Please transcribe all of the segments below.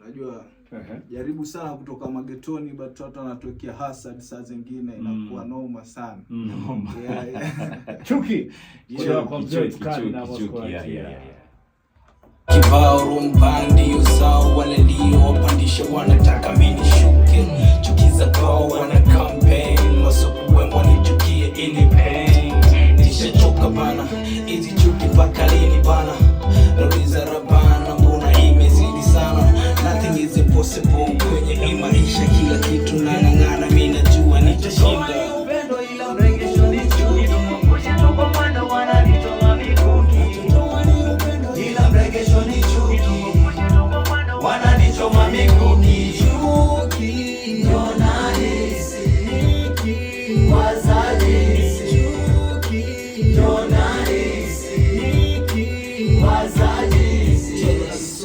Unajua jaribu sana kutoka magetoni, but watu wanatuwekea hasad saa zingine inakuwa noma sana. Chuki. Kibao rumbandi usao walio wapandisha wanataka mimi nishuke. Chuki za kwao wana campaign wasokuwe wanichukie ili pain. Nishachoka bana hizi chuki mpaka lini bana? Nauliza Rabana mbona imezidi sana? Nothing is impossible kwenye hii maisha, kila kitu nang'ang'ana mimi najua nitashinda.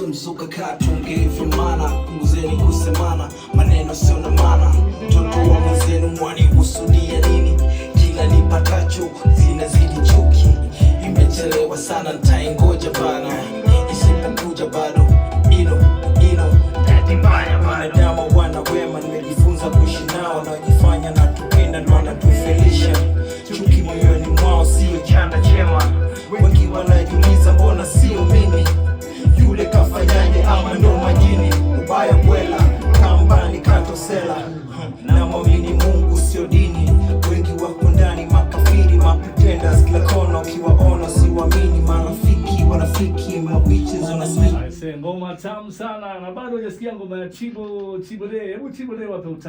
Mzuka katunge vimana, punguzeni kusemana, maneno sio na maana. Mtoto wa mwenzenu mwani usudia nini? Kila nipatacho zinazidi chuki. Imechelewa sana nitaingoja bana, isipokuja bado wanadamu wana wema, nimejifunza kuishi nao, najifanya na tupenda ndo wanatufelisha. Chuki moyoni mwao sio chanda chema, wengi wanajiuliza mbona sio mimi? Yule kafanyaje ama ndo majini? Ubaya bwela kambani katosela, na mwamini Mungu sio dini. Wengi wako ndani makafiri, mapretenders kila kona, ukiwaona siwaamini. Marafiki wanafiki, mabichi zonasmiki. Ngoma tamu sana na bado hujasikia ngoma ya Chibo Day. Hebu Chibo Day wape